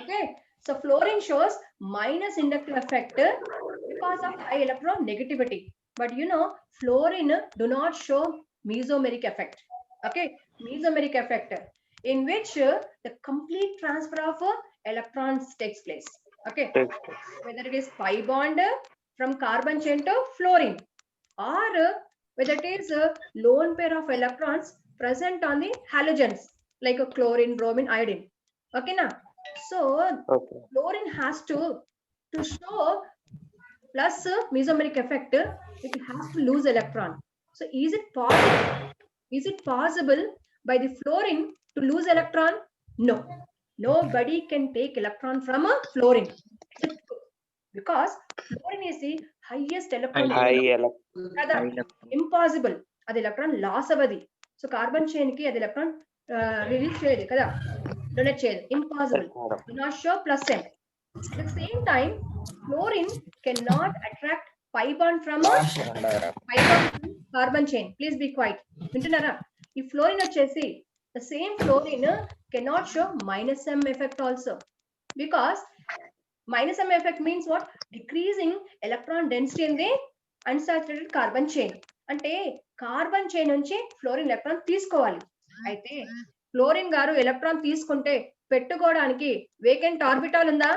Okay, so fluorine shows minus inductive effect because of high electron negativity. But you know, fluorine do not show mesomeric effect. Okay, mesomeric effect in which the complete transfer of electrons takes place. Okay, Text. whether it is pi bond from carbon chain to fluorine, or whether it is a lone pair of electrons present on the halogens like a chlorine, bromine, iodine. Okay, now so Okay. fluorine has to show plus mesomeric effect, it has to lose electron. So is it possible? Is it possible by the fluorine to lose electron? No. Nobody can take electron from a fluorine. Is it true? Because fluorine is the highest electron High negative. elect. కదా High electron. Impossible అది electron loss అవ్వది so carbon chain కి అది electron release చేయదు కదా donate చేయదు Yes, impossible madam. Do not show plus N at the same time fluorine cannot attract pi bond from a pi bond from carbon chain. Please be quiet. వింటున్నారా ఈ fluorine వచ్చేసి the same fluorine cannot show minus m effect also because minus m effect means what? Decreasing electron density in the unsaturated carbon chain. అంటే carbon chain నుంచి fluorine electron తీసుకోవాలి. అయితే fluorine గారు electron తీసుకుంటే పెట్టుకోవడానికి వేకెంట్ ఆర్బిటాల్ ఉందా?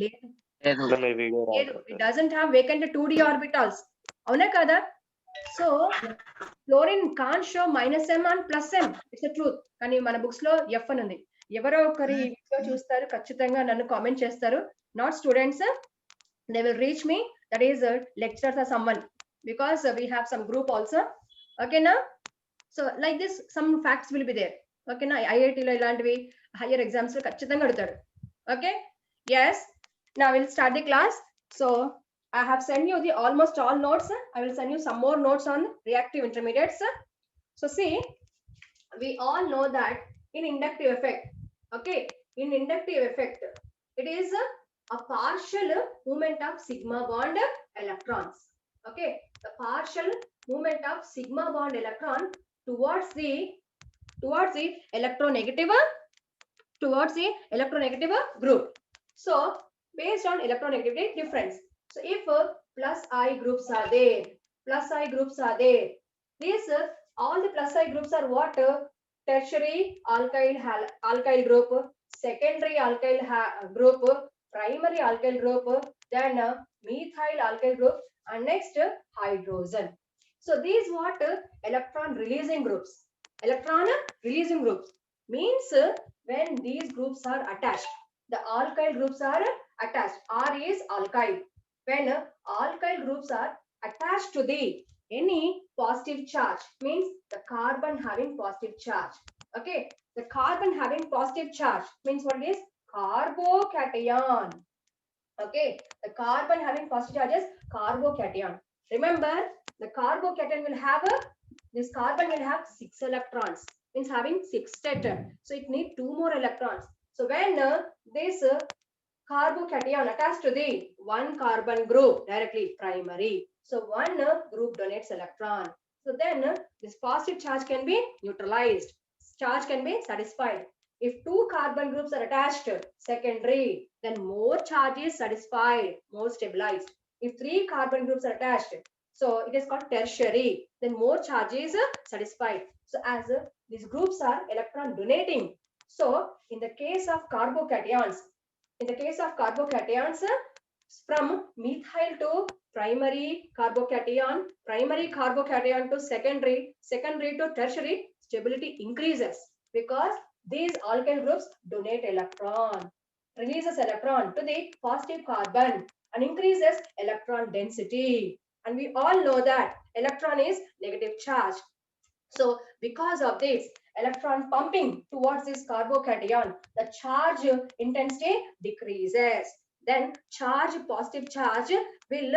లేదు. లేదు. మీ వీడియో లేదు. It doesn't have vacant 2d orbitals. అవునా కదా? So fluorine can show minus M and plus M. It's truth. కానీ మన బుక్స్ లో ఎఫ్ అని ఉంది. ఎవరో ఒకరి వీడియో చూస్తారు, ఖచ్చితంగా నన్ను కామెంట్ చేస్తారు. Not students, they will reach me, that is lecturers or someone, because we have some group also. Okay now, so like this some facts will be there. Okay na, IIT lo ilantivi higher exams lo ఖచ్చితంగా అడుగుతారు. Okay, yes, now we'll start the class. So I have sent you the almost all notes. I will send you some more notes on reactive intermediates. So see, we all know that in inductive effect, okay, in inductive effect it is a partial movement of sigma bond electrons. Okay, the partial movement of sigma bond electron towards the electronegative group. So based on electronegativity difference, so if plus I groups are there, these all the plus I groups are what? Tertiary alkyl group, secondary alkyl group, primary alkyl group, then methyl alkyl group, and next hydrogen. So these what? Electron releasing groups. Electron releasing groups means when these groups are attached, the alkyl groups are attached. R is alkyl. When alkyl groups are attached to the any positive charge, means the carbon having positive charge. Okay, the carbon having positive charge means what it is? Carbocation. Okay, the carbon having positive charge is carbocation. Remember, the carbocation will have this carbon will have 6 electrons, means having 6 state. So it need 2 more electrons. So when this carbocation attached to the one carbon group directly primary, so one group donates electron. So then this positive charge can be neutralized, charge can be satisfied. If 2 carbon groups are attached secondary, then more charge is satisfied, more stabilized. If 3 carbon groups are attached, so it is called tertiary, then more charge is satisfied. So as these groups are electron donating, so in the case of carbocations, from methyl to primary carbocation to secondary to tertiary, stability increases because these alkyl groups donate electron, releases electron to the positive carbon and increases electron density. And we all know that electron is negative charge. So because of this electron pumping towards this carbocation, the charge intensity decreases. Then positive charge will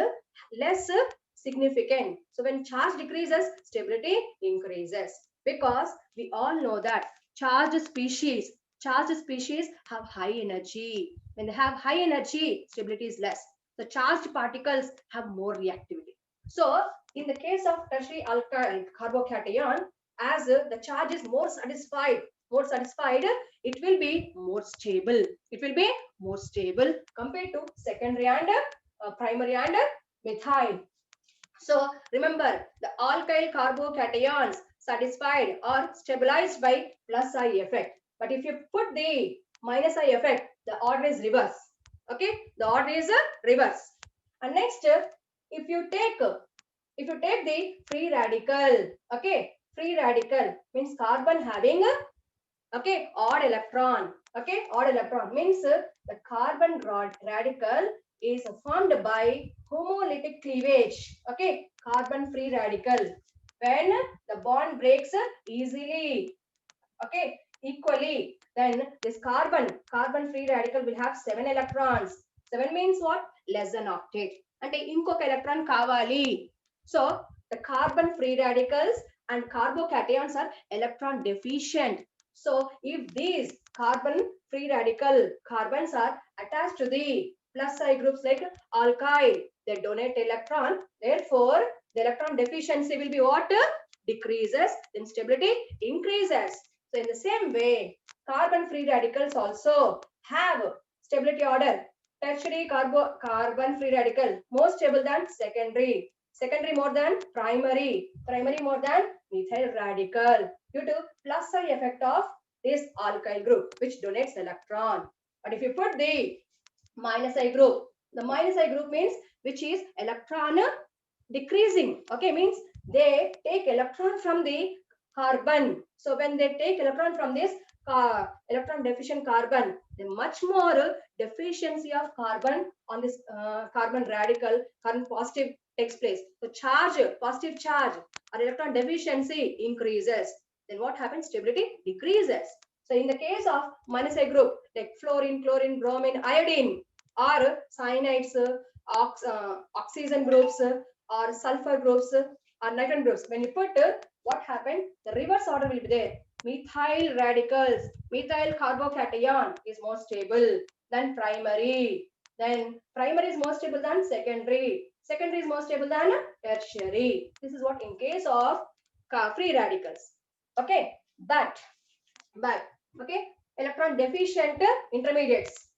less significant. So when charge decreases, stability increases. Because we all know that charged species have high energy. When they have high energy, stability is less. The charged particles have more reactivity. So in the case of tertiary alkyl carbocation, as the charge is more satisfied, more satisfied, it will be more stable. It will be more stable compared to secondary and primary and methyl. So remember, the alkyl carbocations satisfied or stabilized by plus I effect. But if you put the minus I effect, the order is reverse. Okay, the order is reverse. And next, if you take the free radical, okay, free radical means carbon having okay odd electron. Okay, odd electron means the carbon radical is formed by homolytic cleavage. Okay, carbon free radical when the bond breaks easily, okay, equally, then this carbon free radical will have 7 electrons. 7 means what? Less than octet. And ఇంకొక electron కావాలి. So the carbon free radicals and carbocations are electron deficient. So if these carbon free radical carbons are attached to the plus I groups like alkyl, they donate electron. Therefore, the electron deficiency will be what? Decreases, then stability increases. So in the same way, carbon free radicals also have stability order. Tertiary carbon free radical more stable than secondary. Secondary more than primary. Primary more than methyl radical due to plus I effect of this alkyl group which donates electron. But if you put the minus I group, the minus I group means which is electron decreasing. Okay, means they take electron from the carbon. So when they take electron from this electron deficient carbon, the much more deficiency of carbon on this carbon radical, carbon positive takes place. So charge, positive charge or electron deficiency increases. Then what happens? Stability decreases. So in the case of minus I group, like fluorine, chlorine, bromine, iodine, or cyanides, oxygen groups, or sulfur groups, or nitrogen groups, when you put what happened? The reverse order will be there. Methyl radicals, methyl carbocation is more stable than primary. Then primary is more stable than secondary. Secondary is more stable than tertiary. This is what in case of free radicals. Okay, but okay, electron deficient intermediates.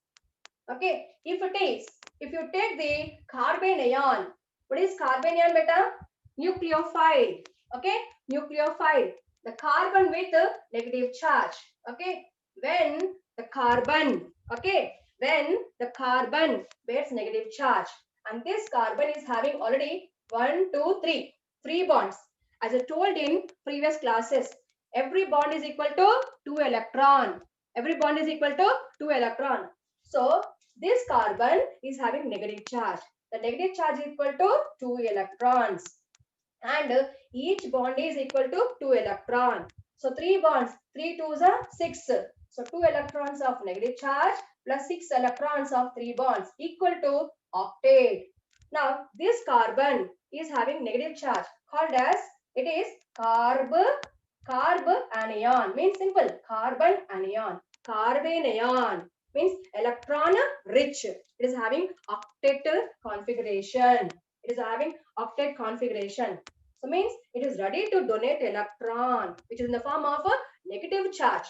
Okay, if you take the carbanion, what is carbanion beta? Nucleophile. Okay, nucleophile. The carbon with a negative charge. Okay, when the carbon, okay, when the carbon bears negative charge, and this carbon is having already 1, 2, 3, 3 bonds. As I told in previous classes, every bond is equal to 2 electron. Every bond is equal to 2 electron. So this carbon is having negative charge. The negative charge is equal to 2 electrons. And each bond is equal to 2 electron. So 3 bonds, 3 2s are 6. So 2 electrons of negative charge plus 6 electrons of 3 bonds equal to octet. Now this carbon is having negative charge called as it is carb anion. Means simple, carbon anion. Carbanion means electron rich. It is having octet configuration. It is having octet configuration. So means it is ready to donate electron, which is in the form of a negative charge.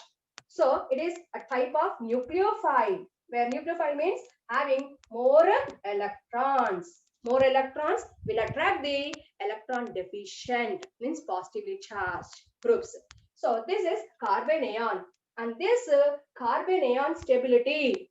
So it is a type of nucleophile, where nucleophile means having more electrons. More electrons will attract the electron deficient, means positively charged groups. So this is carbanion, and this carbanion stability,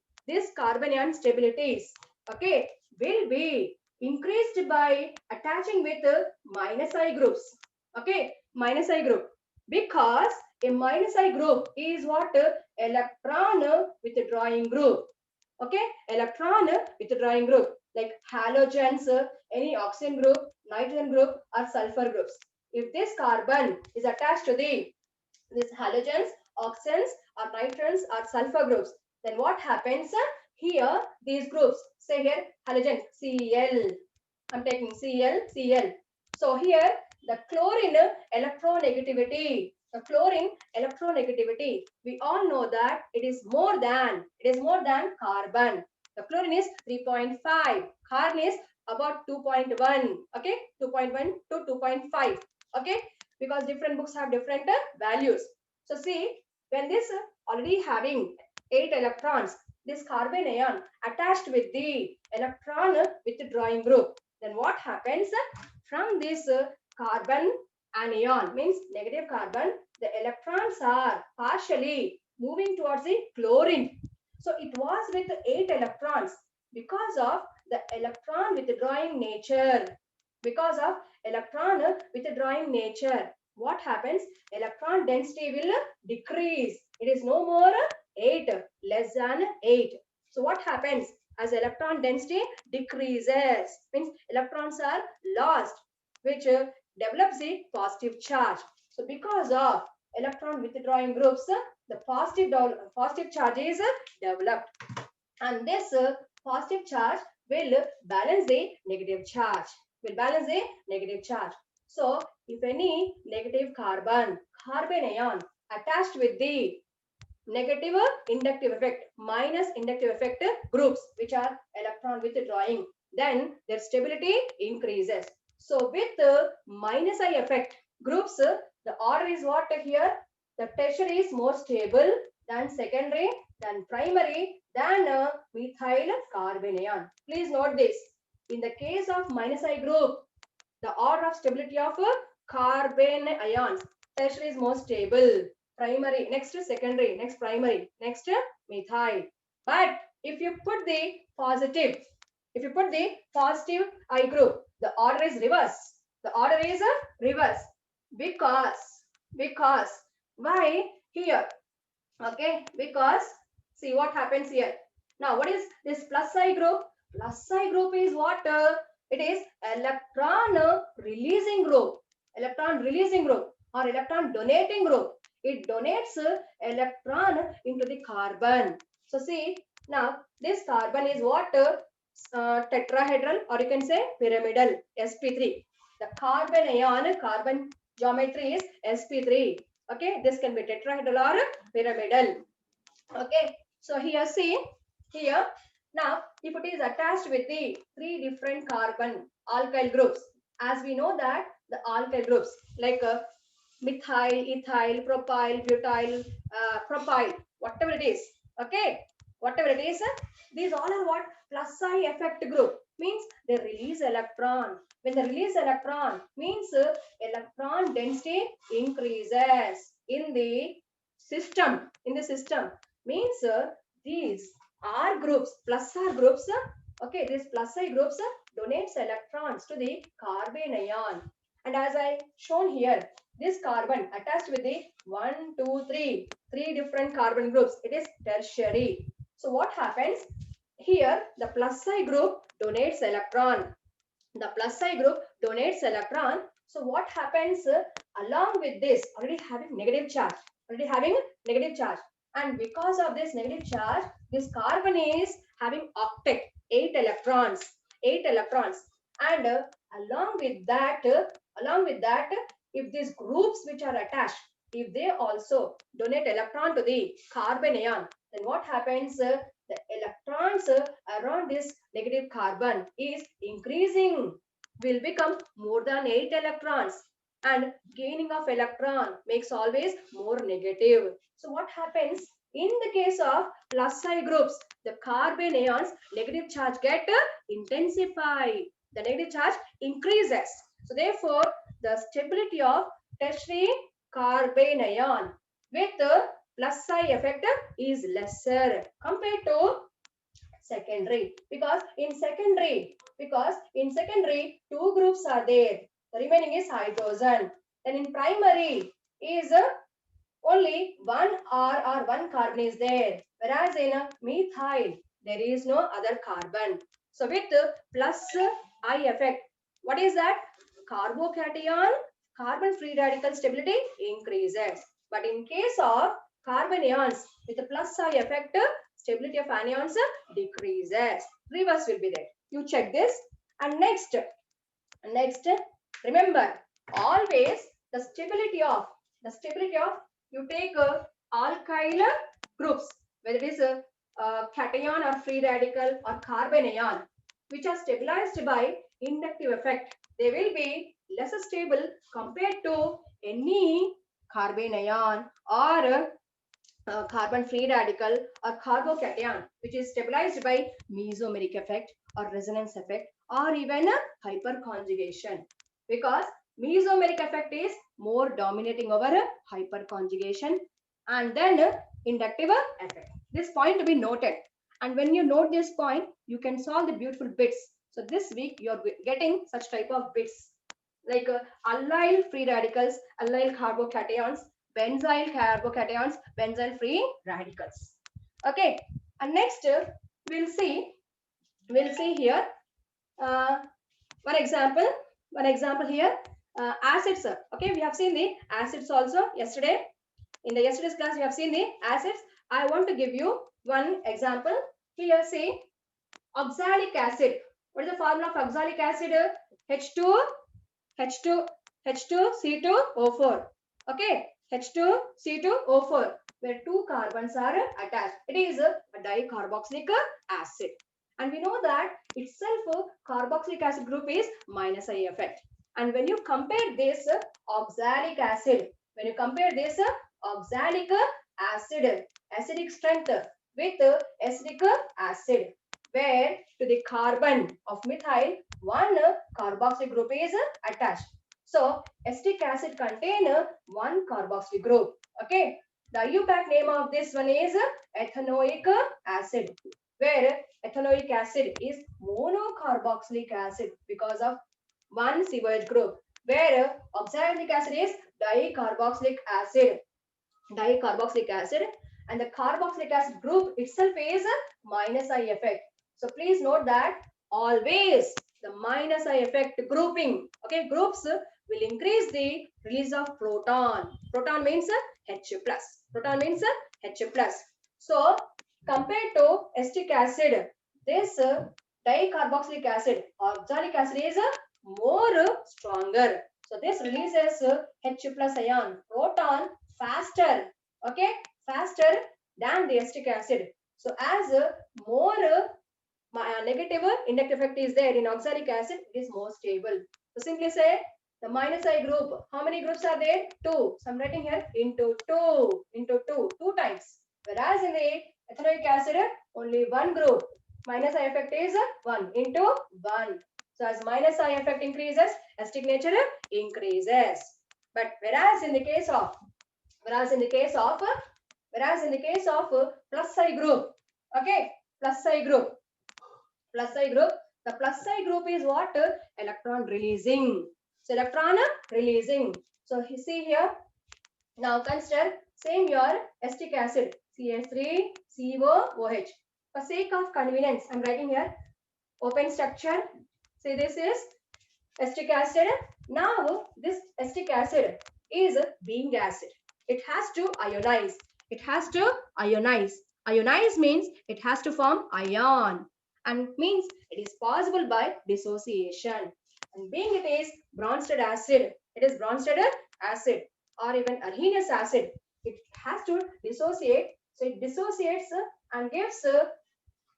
okay, will be increased by attaching with minus I groups. Okay, minus I group, because a minus I group is what? Electron withdrawing group. Okay, electron withdrawing group like halogens, any oxygen group, nitrogen group, or sulfur groups. If this carbon is attached to these halogens, oxygens, or nitrogens, or sulfur groups, then what happens? Here, these groups, say here halogen Cl. I'm taking Cl. So here the chlorine electronegativity. The chlorine electronegativity. We all know that it is more than carbon. The chlorine is 3.5. Carbon is about 2.1. Okay, 2.1 to 2.5. Okay, because different books have different values. So see, when this already having 8 electrons, this carbon ion attached with the electron withdrawing group, then what happens? From this carbon anion, means negative carbon, the electrons are partially moving towards the chlorine. So it was with 8 electrons because of the electron withdrawing nature. Because of electron withdrawing nature, what happens? Electron density will decrease. It is no more 8, less than 8. So what happens? As electron density decreases, means electrons are lost, which develops the positive charge. So because of electron withdrawing groups, the positive charge is developed, and this positive charge will balance the negative charge. So if any negative carbon ion attached with the negative inductive effect, minus inductive effect groups, which are electron withdrawing, then their stability increases. So with minus I effect groups, the order is what here? The tertiary is more stable than secondary, than primary, than methyl carbon ion. Please note this. In the case of minus I group, the order of stability of carbon ions, tertiary is more stable, primary, next secondary, next primary, next methyl. But if you put the positive, I group, the order is reverse. Reverse because why here? Okay, because see what happens here. Now, what is this plus I group? Plus I group is what? It is electron releasing group. Or electron donating group. It donates electron into the carbon. So see, now this carbon is what? Tetrahedral, or you can say pyramidal, sp3. The carbon ion, carbon geometry is sp3. Okay, this can be tetrahedral or pyramidal. Okay, so here see, here now if it is attached with the 3 different carbon alkyl groups, as we know that the alkyl groups like methyl, ethyl, propyl, butyl, propyl, whatever it is, okay, whatever it is, these all are what? Plus I effect group, means they release electron. When they release electron, means electron density increases in the system. Means these R groups, plus R groups, okay, these plus I groups donates electrons to the carbon ion. And as I shown here, this carbon attached with the 1, 2, 3, 3 different carbon groups, it is tertiary. So what happens? Here the plus I group donates electron. So what happens? Along with this, already having negative charge, and because of this negative charge, this carbon is having octet, 8 electrons, and along with that, if these groups which are attached, if they also donate electron to the carbon ion, then what happens? The electrons around this negative carbon is increasing, will become more than 8 electrons, and gaining of electron makes always more negative. So what happens? In the case of plus I groups, the carbon ions negative charge get intensified, the negative charge increases. So therefore the stability of tertiary carbon ion with plus I effect is lesser compared to secondary, because in secondary 2 groups are there, the remaining is hydrogen. Then in primary is only one R or one carbon is there, whereas in methyl there is no other carbon. So with plus I effect, what is that? Carbocation, carbon free radical stability increases. But in case of carbon ions with the plus I effect, stability of anions decreases. Reverse will be there. You check this. And next, remember always the stability of you take alkyl groups, whether it is a cation or free radical or carbon ion, which are stabilized by inductive effect. They will be less stable compared to any carbon ion or carbon free radical or carbocation, which is stabilized by mesomeric effect or resonance effect or even a hyperconjugation, because mesomeric effect is more dominating over a hyperconjugation, and then inductive effect. This point to be noted, and when you note this point you can solve the beautiful bits. So this week you are getting such type of bits like allyl free radicals, allyl carbocations, benzyl carbocations, benzyl free radicals. Okay, and next we'll see here uh, one example. One example here, acids. Okay, we have seen the acids also yesterday. In the yesterday's class, we have seen the acids. I want to give you one example. Here, see oxalic acid. What is the formula of oxalic acid? H2 H2 H2C2O4. Okay, H2C2O4, where two carbons are attached. It is a dicarboxylic acid. And we know that itself carboxylic acid group is minus I effect. And when you compare this oxalic acid, when you compare this oxalic acid, acidic strength with acidic acid, where to the carbon of methyl one carboxyl group is attached. So acetic acid contain one carboxyl group. Okay. The IUPAC name of this one is ethanoic acid, where ethanoic acid is monocarboxylic acid because of one COH group, where oxalic acid is dicarboxylic acid. Dicarboxylic acid, and the carboxylic acid group itself is minus I effect. So please note that always the minus I effect grouping, okay, groups will increase the release of proton. Proton means H plus. Proton means H plus. So compared to acetic acid, this dicarboxylic acid, oxalic acid is more stronger. So this releases H plus ion, proton faster, okay, faster than the acetic acid. So as more negative inductive effect is there in oxalic acid, it is more stable. So simply say the minus I group, how many groups are there? Two. So I'm writing here into two times. Whereas in the ethanoic acid, only one group. Minus I effect is 1 into 1. So as minus I effect increases, acetic nature increases. But whereas in the case of plus I group, okay, plus I group, the plus I group is what? Electron releasing. So electron releasing. So you see here, now consider same your acetic acid, CH3COOH. For sake of convenience, I'm writing here open structure. See, this is acetic acid. Now this acetic acid is being acid. It has to ionize. It has to ionize. Ionize means it has to form ion, and means it is possible by dissociation. And being it is Bronsted acid, it is Bronsted acid or even arrhenius acid. It has to dissociate. So it dissociates and gives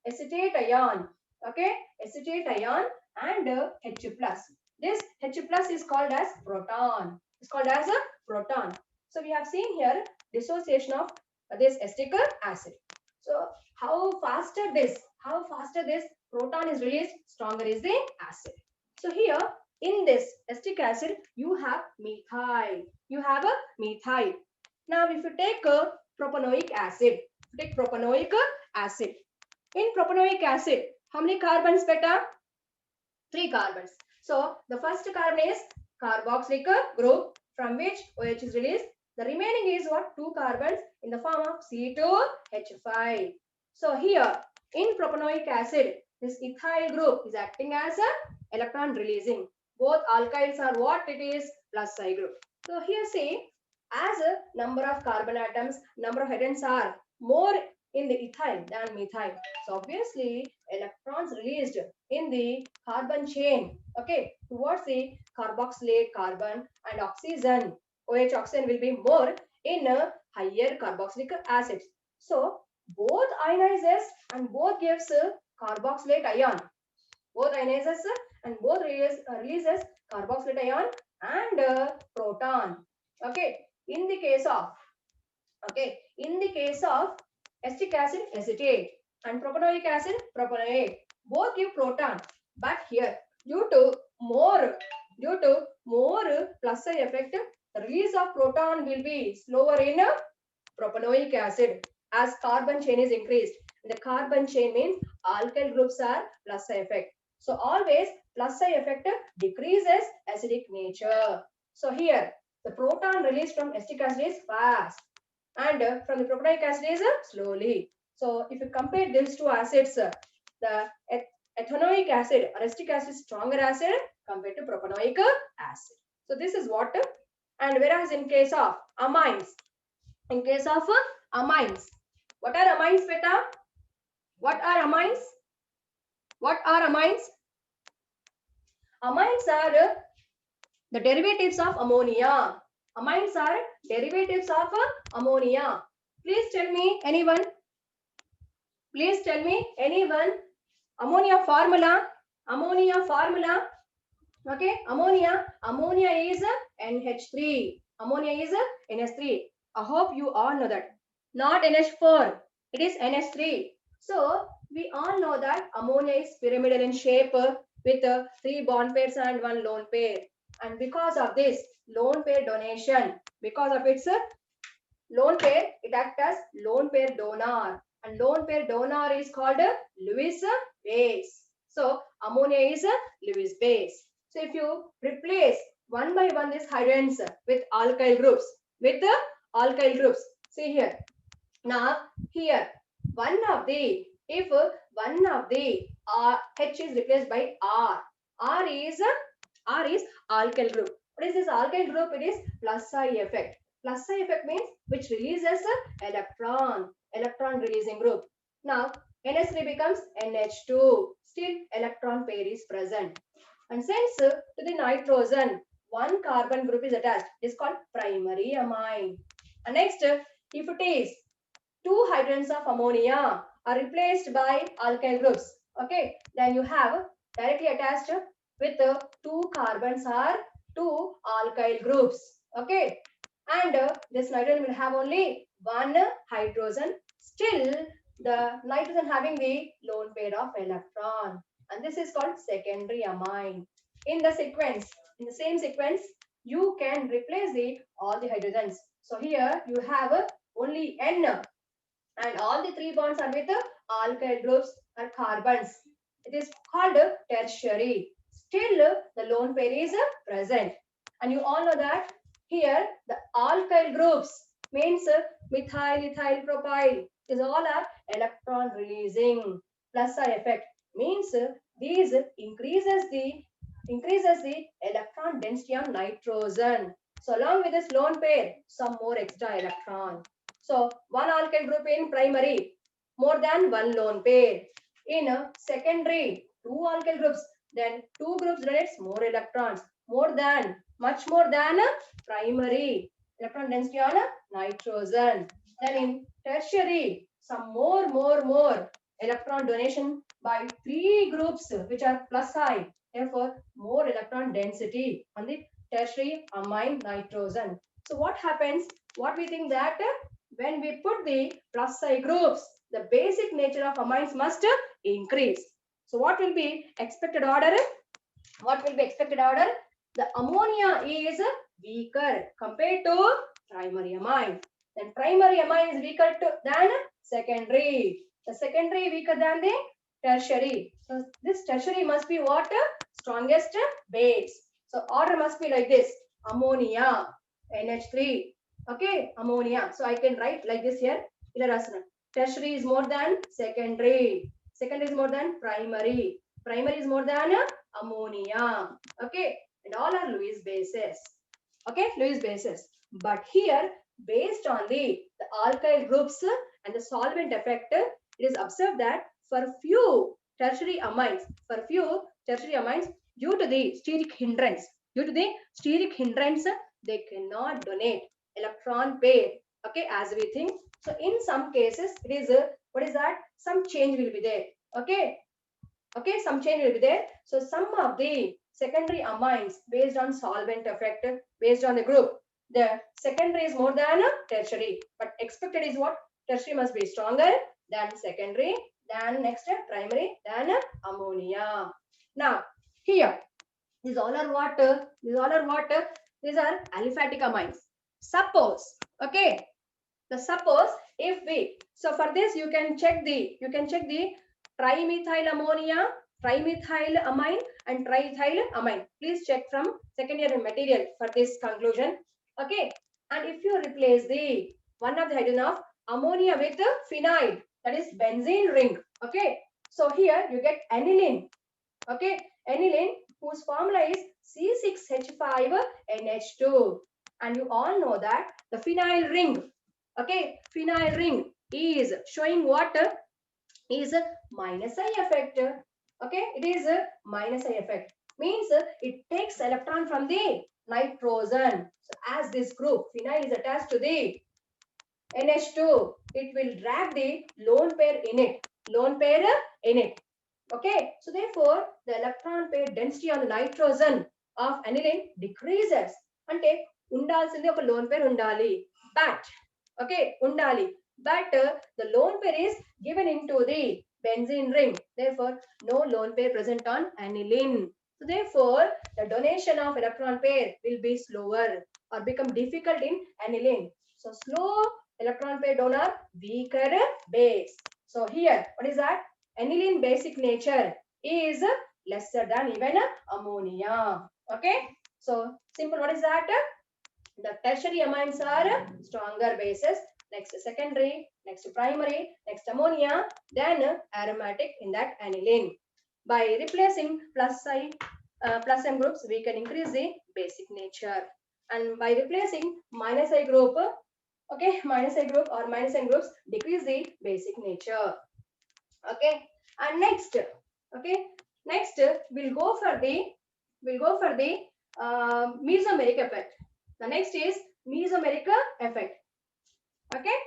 acetate ion. Okay, acetate ion and H plus. This H plus is called as proton. It's called as a proton. So we have seen here dissociation of this acetic acid. So how faster this proton is released, stronger is the acid. So here in this acetic acid, you have methyl. You have a methyl. Now if you take a propanoic acid, take propanoic acid. In propanoic acid, how many carbons beta? 3 carbons. So the first carbon is carboxylic group from which OH is released. The remaining is what? 2 carbons in the form of C2H5. So here in propanoic acid, this ethyl group is acting as a electron releasing. Both alkyls are what it is? Plus I group. So here see, as a number of carbon atoms, number of hydrogens are more in the ethyl than methyl. So obviously electrons released in the carbon chain, okay, towards the carboxylate carbon and oxygen, OH oxygen will be more in a higher carboxylic acids. So both ionizes and both gives carboxylate ion. Both ionizes and both releases carboxylate ion and proton. Okay, in the case of Okay, in the case of acetic acid, acetate, and propanoic acid, propanoate, both give proton. But here, due to more plus I effect, the release of proton will be slower in propanoic acid as carbon chain is increased. The carbon chain means alkyl groups are plus I effect. So always plus I effect decreases acidic nature. So here the proton released from acetic acid is fast and from the propanoic acid is slowly. So if you compare these two acids, the ethanoic acid or acetic acid is stronger acid compared to propanoic acid. So this is what, and whereas in case of amines, amines, what are amines, beta? What are amines? What are amines? Amines are the derivatives of ammonia. Amines are derivatives of ammonia. Please tell me, anyone? Please tell me, anyone? Ammonia formula. Ammonia formula. Okay, ammonia is NH3. Ammonia is NH3. I hope you all know that. Not NH4, it is NH3. So we all know that ammonia is pyramidal in shape with 3 bond pairs and 1 lone pair. And because of this lone pair donation, because of its lone pair, it acts as lone pair donor. And lone pair donor is called Lewis base. So ammonia is a Lewis base. So if you replace one by one these hydrogens with alkyl groups, see here. Now here one of the, if one of the H is replaced by R is alkyl group. What is this alkyl group? It is plus I effect. Plus I effect means which releases electron releasing group. Now NH3 becomes NH2. Still electron pair is present. And since to the nitrogen, one carbon group is attached, it is called primary amine. And next, if it is two hydrogens of ammonia are replaced by alkyl groups, okay, then you have directly attached with two carbons are two alkyl groups, okay, and this nitrogen will have only one hydrogen. Still the nitrogen having the lone pair of electron, and this is called secondary amine. In the sequence, in the same sequence, you can replace the all the hydrogens. So here you have only N, and all the three bonds are with alkyl groups or carbons. It is called tertiary. Still the lone pair is present. And you all know that here the alkyl groups means methyl, ethyl, propyl. These all are electron releasing. Plus I effect means these increases the electron density on nitrogen. So along with this lone pair, some more extra electron. So one alkyl group in primary, more than one lone pair. In a secondary, two alkyl groups, then two groups donates more electrons, much more than a primary. Electron density on a nitrogen. Then in tertiary, some more electron donation by three groups which are plus I. Therefore, more electron density on the tertiary amine nitrogen. So what happens? What we think that when we put the plus I groups, the basic nature of amines must increase. So what will be expected order? What will be expected order? The ammonia is weaker compared to primary amine. Then primary amine is weaker than secondary. The secondary weaker than the tertiary. So this tertiary must be what? Strongest base. So order must be like this: ammonia, NH3. Okay, ammonia. So I can write like this here. Tertiary is more than secondary. Secondary is more than primary. Primary is more than ammonia. Okay, and all are Lewis bases. Okay, Lewis bases. But here, based on the alkyl groups and the solvent effect, it is observed that for few tertiary amines, due to the steric hindrance, they cannot donate electron pair. Okay, as we think. So in some cases, it is what is that? Some change will be there. Okay, some change will be there. So some of the secondary amines based on solvent effect, based on the group, the secondary is more than tertiary, but expected is what? Tertiary must be stronger than secondary, then next primary, then ammonia. Now here, these all are what? These all are what? These are aliphatic amines. Suppose, okay, the suppose if we, so for this you can check the trimethyl ammonia, trimethyl amine and triethyl amine. Please check from second year material for this conclusion. Okay, and if you replace the one of the hydrogen of ammonia with phenyl, that is benzene ring. Okay, so here you get aniline. Okay, aniline whose formula is C6H5NH2, and you all know that the phenyl ring, okay, phenyl ring is showing what? Is minus I effect. Okay, it is a minus I effect, means it takes electron from the nitrogen. So as this group phenyl is attached to the NH2, it will drag the lone pair in it. Lone pair in it. Okay, so therefore the electron pair density on the nitrogen of aniline decreases. అంటే ఉండాల్సింది ఒక lone pair ఉండాలి, but okay ఉండాలి, but the lone pair is given into the benzene ring, therefore no lone pair present on aniline. So therefore the donation of electron pair will be slower or become difficult in aniline. So slow electron pair donor, weaker base. So here what is that? Aniline basic nature is lesser than even ammonia. Okay, so simple. What is that? The tertiary amines are stronger bases, next secondary, next primary, next ammonia, then aromatic in that aniline. By replacing plus M groups, we can increase the basic nature, and by replacing minus I group, okay, minus I group or minus N groups, decrease the basic nature. Okay, and next, okay, next we'll go for the mesomeric effect. The next is mesomeric effect. Okay,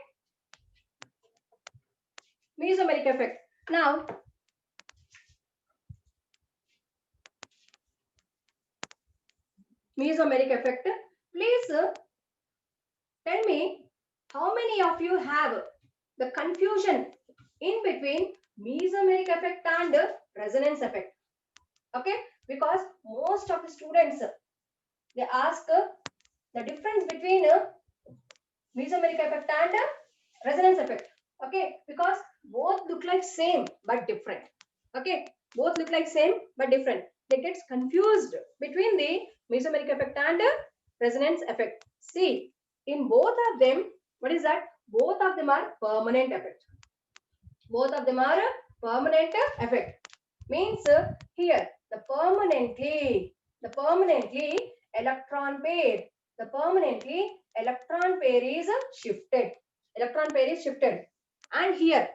mesomeric effect. Now mesomeric effect, please tell me how many of you have the confusion in between mesomeric effect and resonance effect. Okay, because most of the students they ask the difference between mesomeric effect and resonance effect. Okay, because both look like same but different. Okay, both look like same but different, they get confused between the mesomeric effect and resonance effect. See, in both of them, what is that? Both of them are permanent effect. Both of them are permanent effect, means here the permanently electron pair, the permanently electron pair is shifted, and here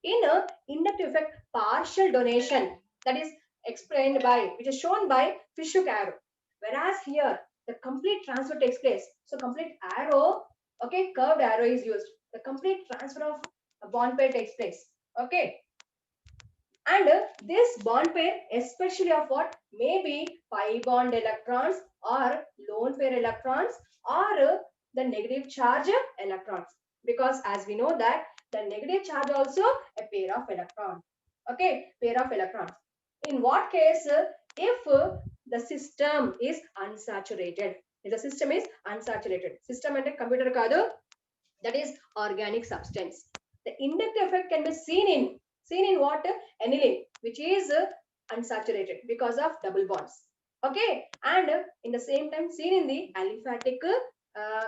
in a inductive effect partial donation, that is explained by, which is shown by Fishhook arrow, whereas here the complete transfer takes place. So complete arrow, okay, curved arrow is used, the complete transfer of a bond pair takes place. Okay, and this bond pair especially of what? Maybe pi bond electrons or lone pair electrons or the negative charge electrons, because as we know that the negative charge also a pair of electrons. Okay, pair of electrons. In what case? If the system is unsaturated, if the system is unsaturated, system and computer kaadu, that is organic substance. The inductive effect can be seen in what? Aniline, which is unsaturated because of double bonds. Okay, and in the same time seen in the aliphatic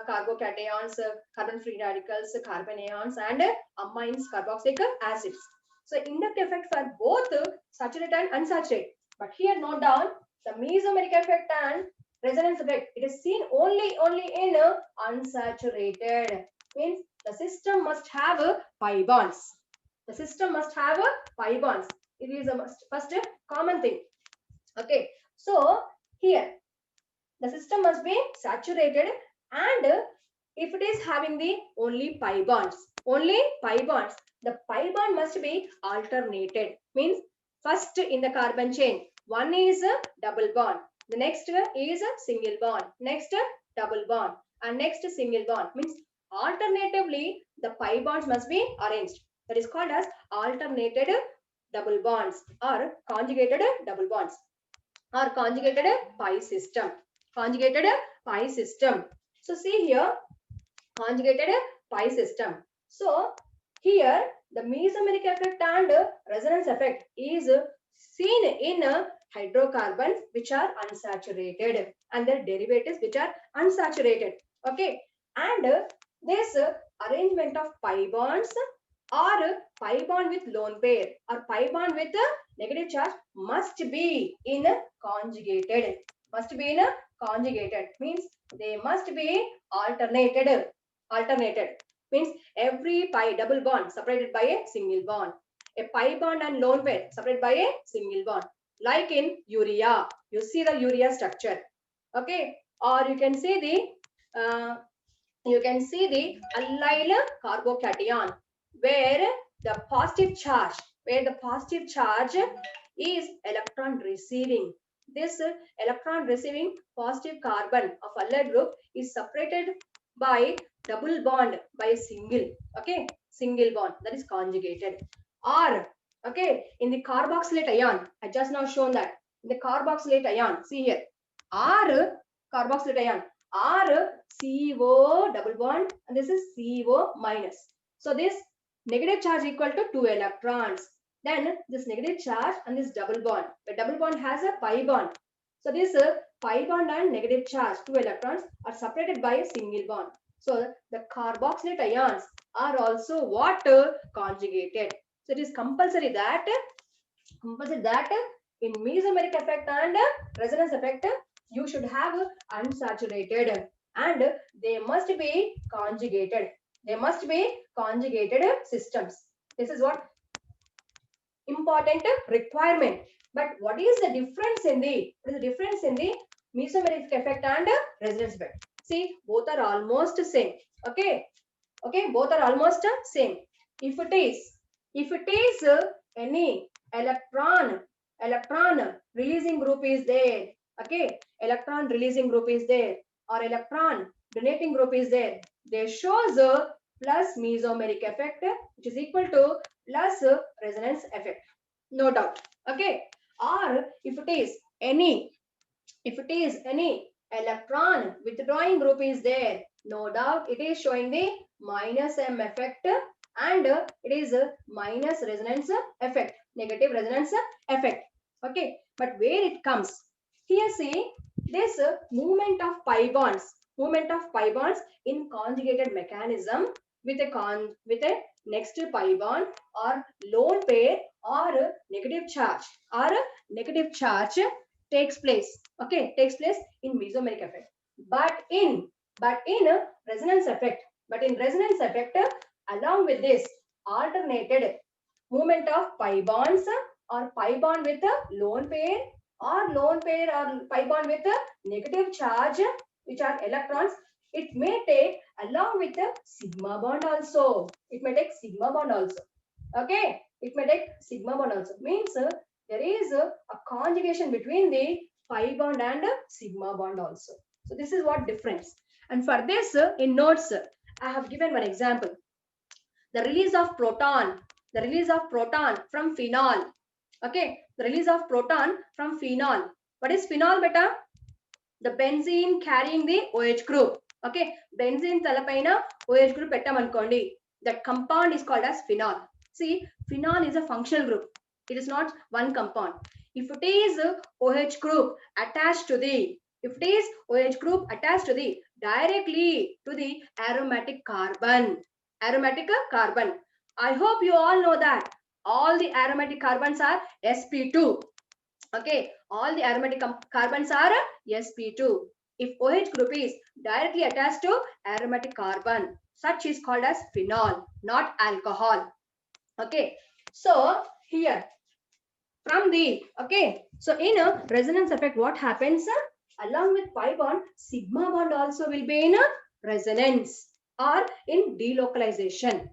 carbocations, carbon free radicals, carbon ions, and amines, carboxylic acids. So inductive effect for both saturated and unsaturated. But here note down the mesomeric effect and resonance effect. It is seen only in unsaturated. Means the system must have pi bonds. The system must have pi bonds. It is a first common thing. Okay, so here the system must be saturated, and if it is having the only pi bonds, the pi bond must be alternated. Means first in the carbon chain, one is a double bond, the next is a single bond, next double bond, and next single bond. Means alternatively the pi bonds must be arranged. That is called as alternated double bonds or conjugated double bonds or conjugated pi system. Conjugated pi system. So see here, conjugated pi system. So here the mesomeric effect and resonance effect is seen in hydrocarbons which are unsaturated and their derivatives which are unsaturated. Okay, and this arrangement of pi bonds or pi bond with lone pair or pi bond with negative charge must be in conjugated. Must be in conjugated means they must be alternated. Alternated means every pi double bond separated by a single bond. A pi bond and lone pair separated by a single bond. Like in urea, you see the urea structure. Okay, or you can see the allyl carbocation where the positive charge is electron receiving. This electron receiving positive carbon of allyl group is separated by double bond by a single bond, that is conjugated. Or in the carboxylate ion, I just now shown that in the carboxylate ion, see here, R carboxylate ion, R CO double bond, and this is CO minus. So this negative charge equal to 2 electrons. Then this negative charge and this double bond. The double bond has a pi bond. So this pi bond and negative charge 2 electrons are separated by a single bond. So the carboxylate ions are also what conjugated. So it is compulsory that in mesomeric effect and resonance effect you should have unsaturated and they must be conjugated. They must be conjugated systems. This is what important requirement. But what is the difference in the mesomeric effect and resonance effect? See, both are almost same. Okay, both are almost same. If it is any electron releasing group is there, okay, electron releasing group is there or electron donating group is there, they shows a plus mesomeric effect which is equal to plus resonance effect, no doubt. Okay, or if it is any electron withdrawing group is there, no doubt it is showing the minus M effect and it is a minus resonance effect, negative resonance effect. Okay, but where it comes? Here see this movement of pi bonds in conjugated mechanism with a next pi bond or lone pair or negative charge takes place. Okay, takes place in mesomeric effect. But in resonance effect, along with this alternated movement of pi bonds or pi bond with a lone pair or pi bond with a negative charge which are electrons, it may take along with a sigma bond also. It may take sigma bond also. Okay, it may take sigma bond also. Means there is a conjugation between the pi bond and sigma bond also. So this is what difference. And for this in notes, I have given one example. The release of proton from phenol. Okay, the release of proton from phenol. What is phenol, beta? The benzene carrying the OH group. Okay, benzene talapaina OH group pettamanokondi. That compound is called as phenol. See, phenol is a functional group. It is not one compound. If it is OH group attached to the directly to the aromatic carbon. I hope you all know that all the aromatic carbons are sp2. Okay, all the aromatic carbons are sp2. If OH group is directly attached to aromatic carbon, such is called as phenol, not alcohol. Okay, so here from the so in a resonance effect, what happens? Along with pi bond, sigma bond also will be in a resonance or in delocalization.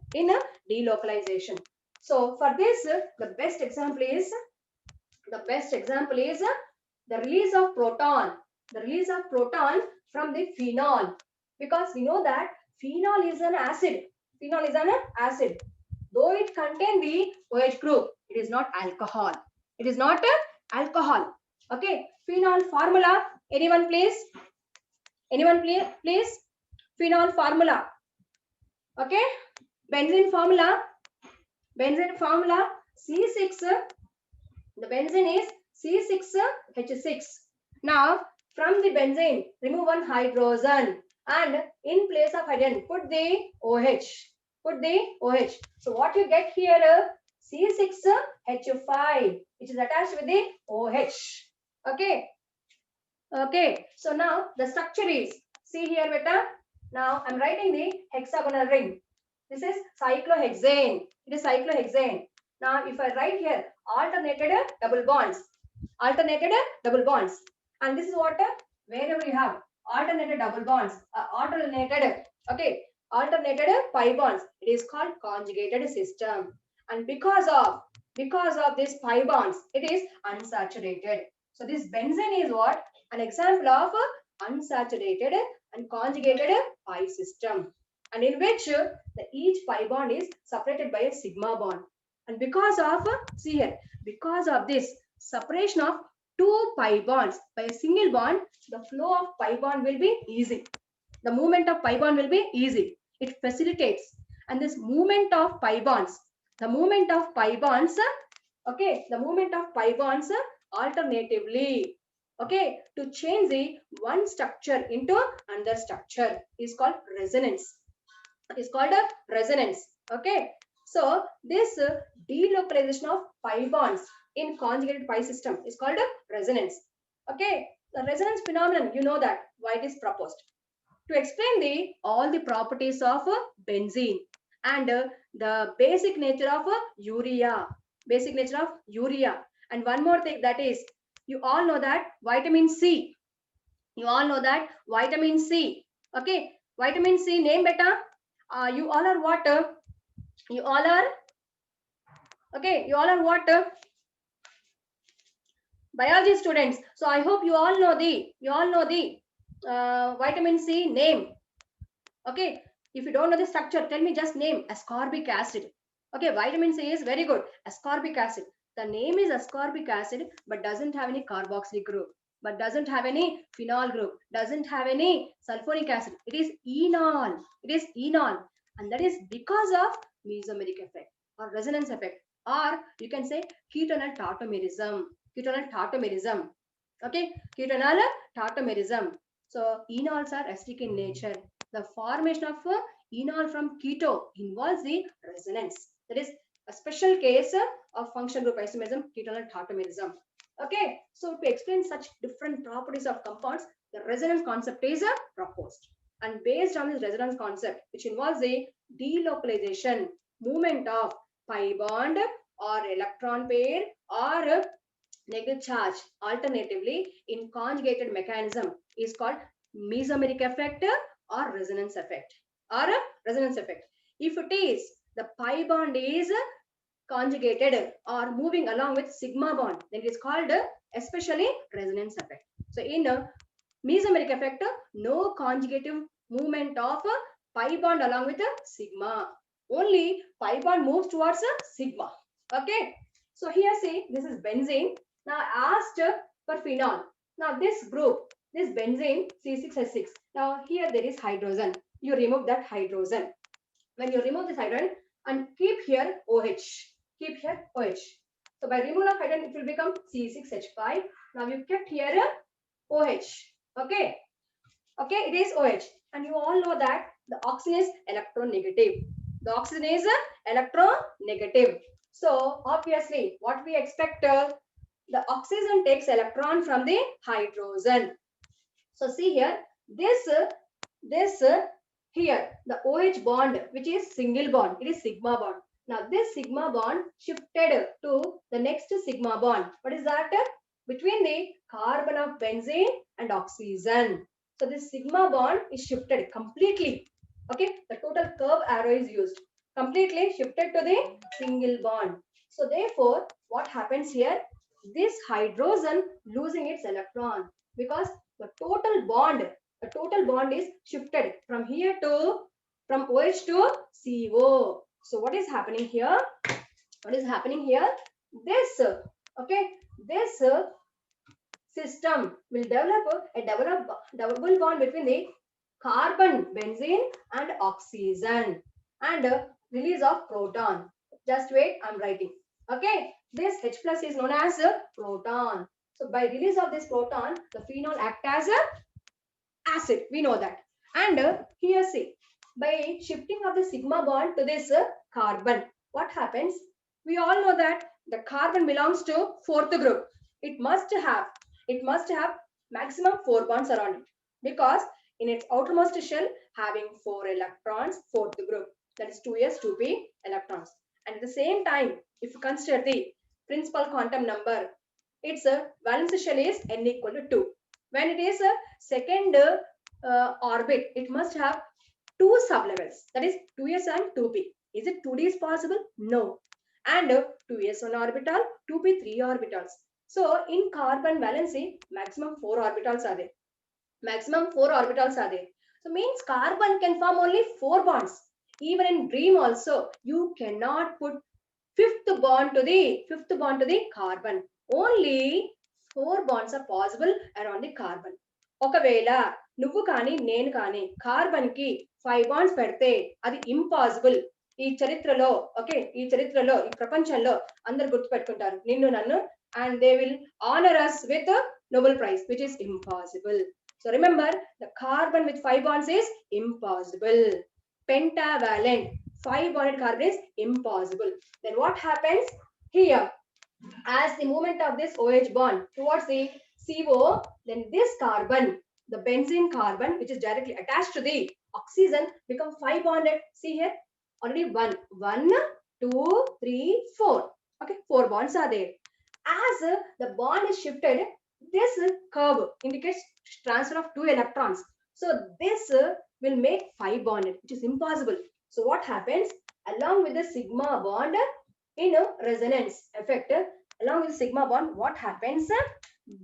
So for this, the best example is the release of proton from the phenol Because we know that phenol is an acid. Phenol is an acid. Though it contains the OH group, it is not alcohol. It is not alcohol. Okay. Phenol formula. Anyone please? Anyone please? Phenol formula. Okay. Benzene formula. Benzene formula C6. The benzene is C6H6. Now, from the benzene, remove one hydrogen and in place of hydrogen, put the OH. Put the OH. So, what you get here, C6H5, which is attached with the OH. Okay. Okay. So, now the structure is, see here, beta. Now, I'm writing the hexagonal ring. This is cyclohexane. It is cyclohexane. Now, if I write here alternated double bonds, alternated double bonds, and this is what wherever you have alternated double bonds, alternated, okay, alternated pi bonds, it is called conjugated system. And because of this pi bonds, it is unsaturated. So this benzene is what? An example of unsaturated and conjugated pi system, and in which each pi bond is separated by a sigma bond. And because of, see here, because of this separation of two pi bonds by a single bond, the flow of pi bond will be easy. The movement of pi bond will be easy. It facilitates. And this movement of pi bonds, the movement of pi bonds, okay, the movement of pi bonds alternatively, okay, to change the one structure into another structure is called resonance. Is called a resonance. Okay. So this delocalization of pi bonds in conjugated pi system is called a resonance. Okay. The resonance phenomenon, you know that why it is proposed. To explain all the properties of benzene and the basic nature of urea. Basic nature of urea. And one more thing, that is, you all know that vitamin C. You all know that vitamin C. Okay. Vitamin C, name beta. You all are what? You all are, okay, you all are what? Biology students. So I hope you all know the vitamin C name. Okay. If you don't know the structure, tell me just name. Ascorbic acid. Okay. Vitamin C is very good. Ascorbic acid. The name is ascorbic acid, but doesn't have any carboxylic group, but doesn't have any phenol group, doesn't have any sulfuric acid. It is enol. It is enol. And that is because of mesomeric effect or resonance effect, or you can say ketonal tautomerism. Ketonal tautomerism. Okay, ketonal tautomerism. So enols are acidic in nature. The formation of enol from keto involves the resonance. That is a special case of function group isomerism, ketonal tautomerism. Okay, so to explain such different properties of compounds, the resonance concept is proposed. And based on this resonance concept, which involves the delocalization, movement of pi bond or electron pair or negative charge alternatively in conjugated mechanism, is called mesomeric effect or resonance effect. Or resonance effect. If it is the pi bond is conjugated or moving along with sigma bond, then it is called especially resonance effect. So in mesomeric effect, no conjugative movement of pi bond along with sigma. Only pi bond moves towards sigma. Okay. So here see, this is benzene. Now asked for phenol. Now this group, this benzene C6H6. Now here there is hydrogen. You remove that hydrogen. When you remove this hydrogen and keep here OH. Keep here OH. So by removal of hydrogen, it will become C6H5. Now you kept here OH. Okay. Okay, it is OH. And you all know that the oxygen is electronegative. The oxygen is electronegative. So obviously, what we expect, the oxygen takes electron from the hydrogen. So see here, this here, the OH bond, which is single bond, it is sigma bond. Now this sigma bond shifted to the next sigma bond. What is that? Between the carbon of benzene and oxygen. So this sigma bond is shifted completely. Okay, the total curve arrow is used. Completely shifted to the single bond. So therefore, what happens here? This hydrogen losing its electron because the total bond the total bond is shifted from here to from OH to CO. So what is happening here? What is happening here? This this system will develop a double bond between the carbon, benzene, and oxygen, and release of proton. Just wait, I'm writing. Okay, this H plus is known as a proton. So by release of this proton, the phenol act as a acid. We know that. And here see, by shifting of the sigma bond to this carbon, what happens? We all know that the carbon belongs to fourth group. It must have maximum 4 bonds around it, because in its outermost shell having 4 electrons, fourth group, that is 2s 2p electrons. And at the same time, if you consider the principal quantum number, its valence shell is n equal to 2. When it is a second orbit, it must have 2 sublevels, that is 2s and 2p. Is it 2d is possible? No. And 2s 1 orbital, 2p 3 orbitals. So in carbon valency, maximum 4 orbitals are there. Maximum 4 orbitals are there. So means carbon can form only 4 bonds. Even in dream also, you cannot put fifth bond to the carbon. Only 4 bonds are possible around the carbon. ఒకవేళ నువ్వు కానీ నేను కానీ carbon కి 5 bonds పెడితే అది impossible. ఈ చరిత్రలో ఈ ప్రపంచంలో అందరు గుర్తుపెట్టుకుంటారు నిన్ను నన్ను, and they will honor us with a Nobel Prize, which is impossible. So remember, the carbon with 5 bonds is impossible. Pentavalent 5 bonded carbon is impossible. Then what happens here? As the movement of this OH bond towards the CO, then this carbon, the benzene carbon, which is directly attached to the oxygen, become 5 bonded. See here, already 1, 2, 3, 4. Okay, 4 bonds are there. As the bond is shifted, this curve indicates transfer of 2 electrons. So this will make 5 bonded, which is impossible. So what happens? Along with the sigma bond, in a resonance effect, along with sigma bond, what happens?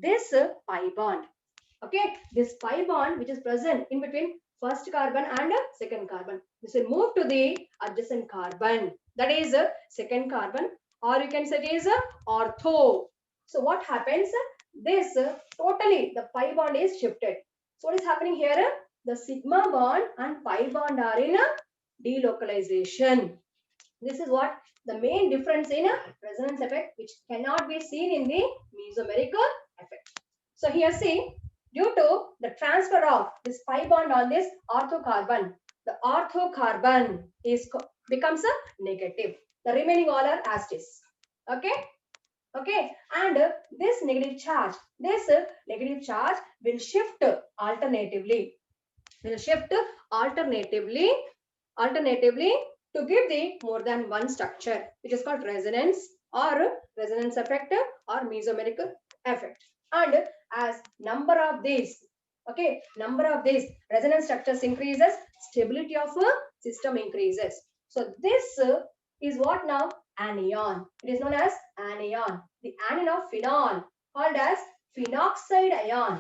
This pi bond. Okay, this pi bond which is present in between first carbon and second carbon, this will move to the adjacent carbon, that is second carbon, or you can say it is ortho. So what happens? This totally the pi bond is shifted. So what is happening here? The sigma bond and pi bond are in delocalization. This is what the main difference in a resonance effect, which cannot be seen in the mesomeric effect. So here see, due to the transfer of this pi bond on this ortho carbon, the ortho carbon becomes a negative. The remaining all are as is. Okay, and this negative charge will shift alternatively. To give the more than one structure, which is called resonance or resonance effect or mesomeric effect. And as number of these resonance structures increases, stability of a system increases. So this is what now? Anion. It is known as anion. The anion of phenol, called as phenoxide ion.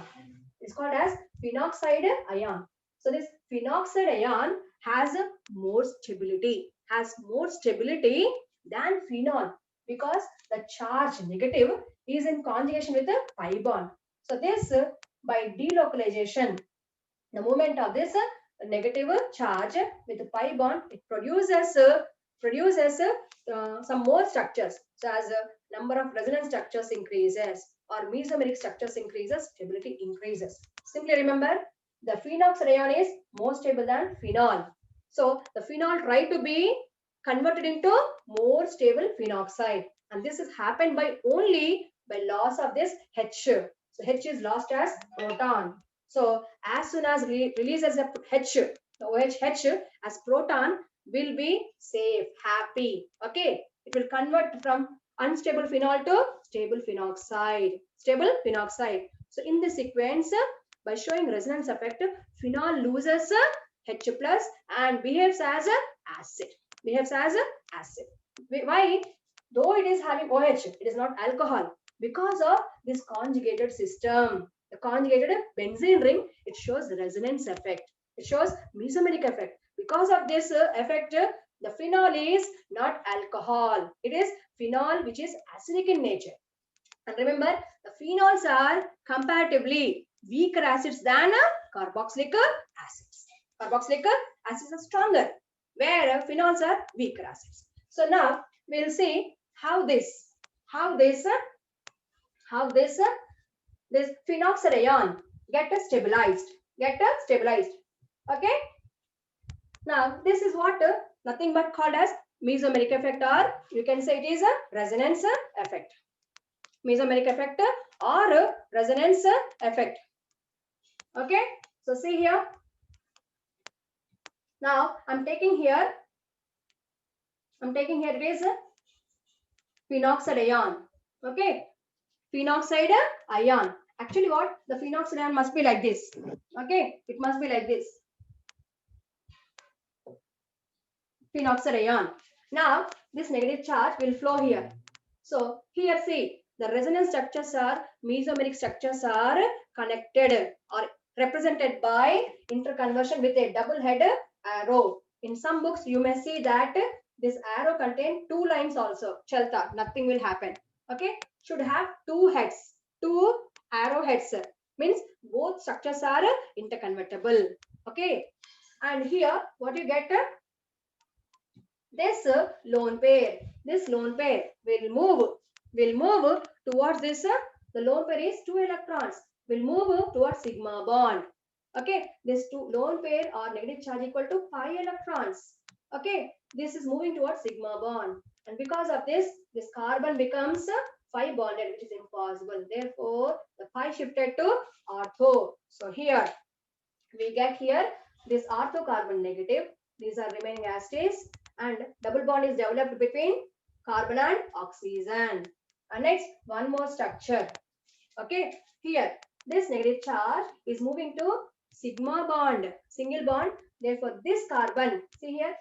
It's called as phenoxide ion. So this phenoxide ion has more stability than phenol, because the charge negative is in conjugation with the pi bond. So this by delocalization, the movement of this negative charge with the pi bond, it produces some more structures. So as number of resonance structures increases or mesomeric structures increases, stability increases. Simply remember, the phenoxide ion is more stable than phenol. So the phenol try to be converted into more stable phenoxide, and this is happened by only by loss of this H. So H is lost as proton. So as soon as releases the H, the OH H as proton, will be safe, happy. Okay, it will convert from unstable phenol to stable phenoxide. So in this sequence, by showing resonance effect, phenol loses H plus and behaves as acid. Why? Though it is having OH, it is not alcohol, because of this conjugated system. the conjugated benzene ring, it shows the resonance effect. It shows mesomeric effect. Because of this effect, the phenol is not alcohol. It is phenol which is acidic in nature. And remember, the phenols are comparatively weaker acids than carboxylic acids. Carboxylic acids are stronger, where phenols are weaker acids. So now we'll see how this phenoxide ion get stabilized. Okay. Now this is what nothing but called as mesomeric effect, or you can say it is a resonance effect. Mesomeric effect or resonance effect. Okay. So see here. Now I'm taking here it is phenoxide ion. Okay. Phenoxide ion. Actually what? The phenoxide ion must be like this. Okay. It must be like this. Phenoxide ion. Now this negative charge will flow here. So here see, the resonance structures are, mesomeric structures are connected or represented by interconversion with a double head arrow. In some books you may see that this arrow contain two lines also. Chalta, nothing will happen. Okay, should have two heads, two arrow heads. Means both structures are interconvertible. Okay, and here what you get? This lone pair will move towards this. The lone pair is 2 electrons. Will move towards sigma bond. Okay, this lone pair or negative charge equal to 5 electrons. Okay, this is moving towards sigma bond, and because of this carbon becomes 5 bonded, which is impossible. Therefore, the 5 shifted to ortho. So here we get here this ortho carbon negative. These are remaining as stays, and double bond is developed between carbon and oxygen. And next, one more structure. Okay, here this negative charge is moving to sigma bond, single bond. Therefore, this carbon, see here,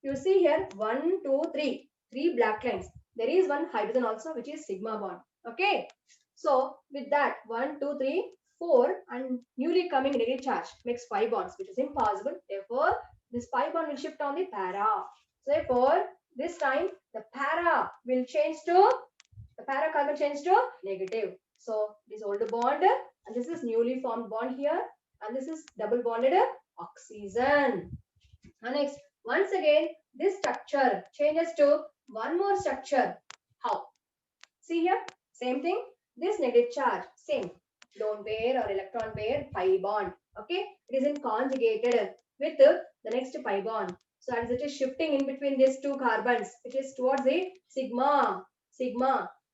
you see here 1, 2, 3, 3 black lines. There is one hydrogen also, which is sigma bond. Okay, so with that 1, 2, 3, 4 and newly coming negative charge makes 5 bonds, which is impossible. Therefore, this 5 bond will shift on the para. So therefore, this time the para will change to, the para carbon change to negative. So this older bond, and this is newly formed bond here, and this is double bonded oxygen. And next, once again, this structure changes to one more structure. How? See here, same thing. This negative charge, same. Lone pair or electron pair, pi bond. Okay, it is in conjugated with the next pi bond. So as it is shifting in between these two carbons, it is towards the sigma.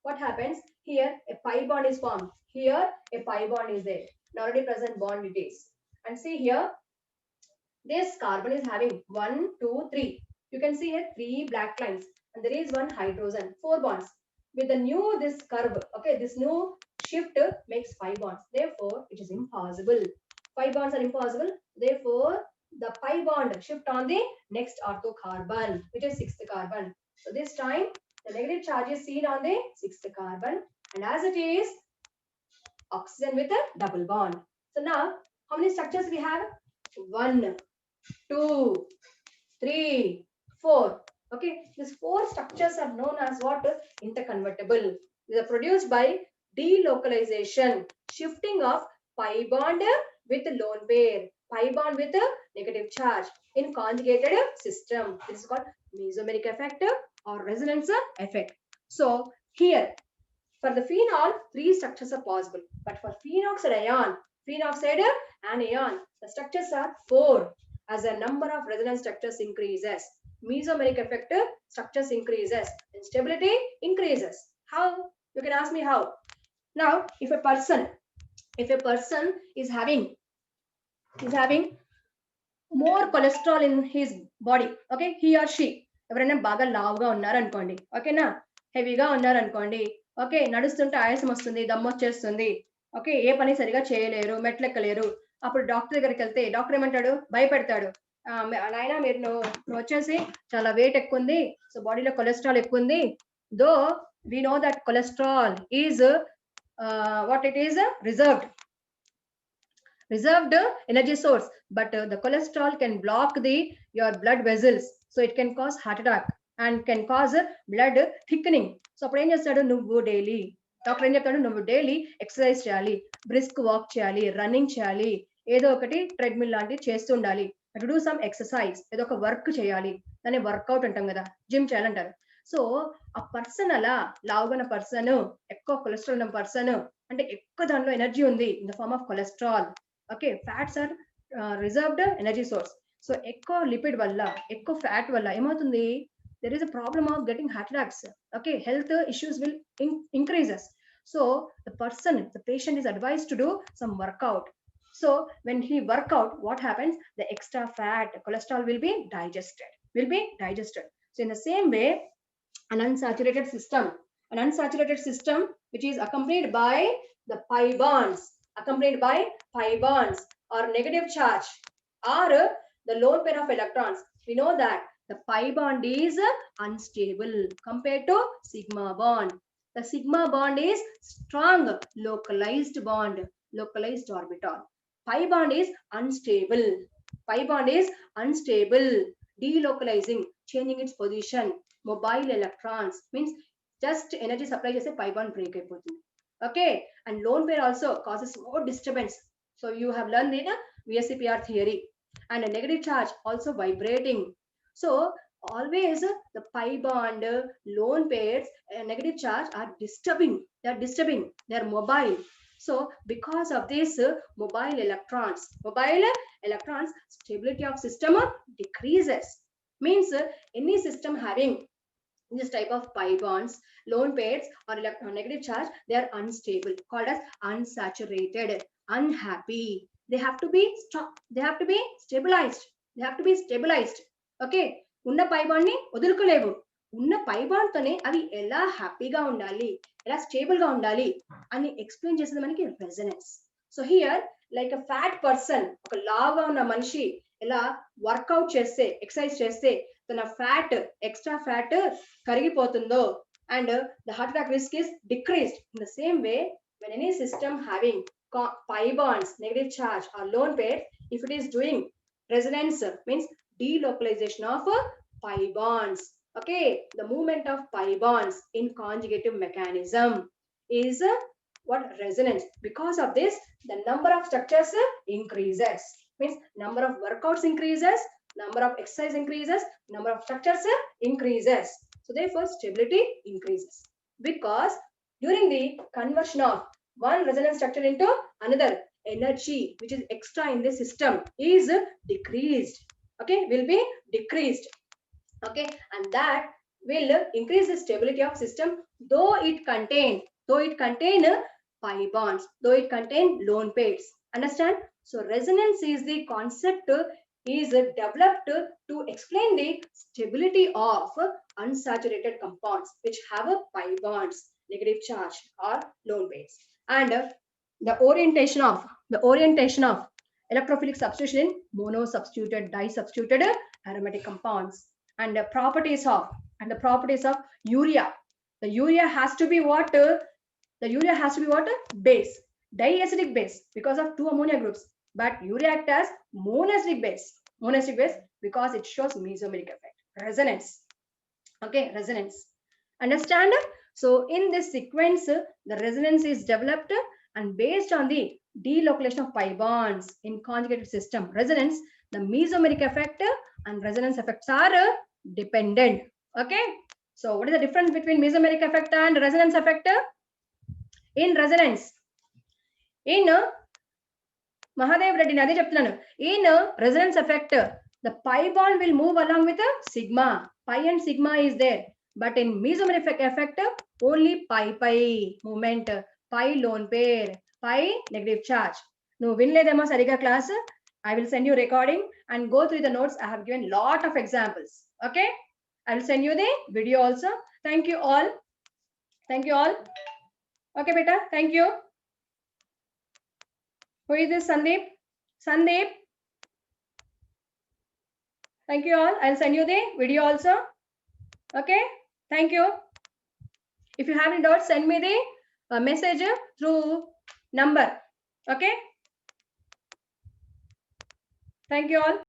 What happens? Here a pi bond is formed. Here a pi bond is there. The already present bond it is. And see here, this carbon is having 1, 2, 3. You can see here 3 black lines, and there is one hydrogen, 4 bonds. With the new this curve, okay, this new shift makes 5 bonds. Therefore, it is impossible. 5 bonds are impossible. Therefore, the pi bond shift on the next ortho carbon, which is 6th carbon. So this time the negative charge is seen on the 6th carbon, and as it is oxygen with a double bond. So now how many structures we have? 1, 2, 3, 4. Okay, these 4 structures are known as what? Interconvertible. These are produced by delocalization, shifting of pi bond with lone pair, pi bond with a negative charge in conjugated system. This is called mesomeric effect or resonance effect. So here, for the phenol, 3 structures are possible, but for phenoxide ion, the structures are 4. As the number of resonance structures increases, mesomeric effect structures increases and stability increases. How? You can ask me how. Now, if a person is having more cholesterol in his body, okay, he or she, ఎవరైనా బాగా లావుగా ఉన్నారు అనుకోండి, ఓకేనా, హెవీగా ఉన్నారు అనుకోండి, okay, నడుస్తుంటే ఆయాసం వస్తుంది, దమ్ము వచ్చేస్తుంది, ఓకే, ఏ పని సరిగా చేయలేరు, మెట్లు ఎక్కలేరు. అప్పుడు డాక్టర్ దగ్గరికి వెళ్తే డాక్టర్ ఏమంటాడు? భయపెడతాడు. నాయనా మీరు నువ్వు వచ్చేసి చాలా వెయిట్ ఎక్కువ ఉంది, సో బాడీలో కొలెస్ట్రాల్ ఎక్కువ ఉంది. Though we know that cholesterol is what it is reserved reserved energy source, but the cholesterol can block your blood vessels, so it can cause heart attack and can cause blood thickening. So అప్పుడు ఏం చేస్తాడు, నువ్వు daily doctor ఏం చెప్తాడు, నువ్వు daily exercise చేయాలి, brisk walk చేయాలి, running చేయాలి, ఏదో ఒకటి ట్రెడ్మిల్ లాంటివి చేస్తూ ఉండాలి, టు డూ సమ్ ఎక్సర్సైజ్, ఏదో ఒక వర్క్ చేయాలి, దాన్ని వర్కౌట్ అంటాం కదా, జిమ్ చేయాలంటారు. సో ఆ పర్సన్ అలా లావుగన్న పర్సన్, ఎక్కువ కొలెస్ట్రాల్ ఉన్న పర్సన్ అంటే ఎక్కువ దానిలో ఎనర్జీ ఉంది in the form of cholesterol. Okay, fats are reserved energy source. So ఎక్కువ లిపిడ్ వల్ల, ఎక్కువ ఫ్యాట్ వల్ల ఏమవుతుంది, there is a problem of getting heart attacks. Okay, health issues will increases. So the patient is advised to do some workout. So when he work out, what happens, the extra fat, cholesterol will be digested. So in the same way, an unsaturated system which is accompanied by the pi bonds, or negative charge, or the lone pair of electrons. We know that the pi bond is unstable compared to sigma bond. The sigma bond is strong, localized orbital. Pi bond is unstable, delocalizing, changing its position. Mobile electrons means just energy supply chese pi bond break అయిపోతుంది. Okay, and lone pair also causes more disturbance. So you have learned in VSCPR theory. And a negative charge also vibrating. So always the pi bond, lone pairs, negative charge are disturbing. They are mobile. So because of this mobile electrons, stability of system decreases. Means any system having this type of pi bonds, lone pairs, or negative charge, they are unstable, called as unsaturated, unhappy. They have to be stabilized. Okay, ఉన్న పై bond ని వదులుకోలేవు. ఉన్న పై bond తోనే అవి ఎలా హ్యాపీగా ఉండాలి, ఎలా stable గా ఉండాలి అని ఎక్స్ప్లెయిన్ చేసేది మనకి resonance. So here like a fat person, ఒక లావుగా ఉన్న మనిషి ఎలా వర్కౌట్ చేస్తే, ఎక్సర్సైజ్ చేస్తే తన ఫ్యాట్, ఎక్స్ట్రా ఫ్యాట్ కరిగిపోతుందో and the heart attack risk is decreased. In the same way, when any system having pi bonds, negative charge, or lone pair, if it is doing resonance, means delocalization of pi bonds. Okay, the movement of pi bonds in conjugative mechanism is what, resonance. Because of this, the number of structures increases, means number of workouts increases, number of exercise increases, number of structures increases. So therefore stability increases, because during the conversion of one resonance structure into another, energy which is extra in the system is decreased. Okay, will be decreased. Okay, and that will increase the stability of system, though it contain pi bonds, though it contain lone pairs. Understand? So resonance is the concept is developed to explain the stability of unsaturated compounds which have a pi bonds, negative charge, or lone pairs, and the orientation of electrophilic substitution in monosubstituted, disubstituted aromatic compounds, and the properties of urea. The urea has to be what? Base, diacidic base, because of two ammonia groups. But urea acts as monoacidic base because it shows mesomeric effect, resonance. Okay, resonance. Understand? So in this sequence, the resonance is developed, and based on the delocalization of pi bonds in conjugated system resonance, the mesomeric effect and resonance effects are dependent. Okay, so what is the difference between mesomeric effect and resonance effect? In resonance, in Mahadev Reddy adi cheptunanu, in resonance effect, the pi bond will move along with sigma. Pi and sigma is there, but in mesomeric effect, only pi movement, pi lone pair, pi negative charge. No vinledemo sariga class. I will send you recording and go through the notes. I have given lot of examples. Okay, I will send you the video also. Thank you all. Okay beta, thank you. Who is this? Sandeep. Thank you all. I'll send you the video also. Okay, thank you. If you have any doubts, send me the message through number. Okay. Thank you all.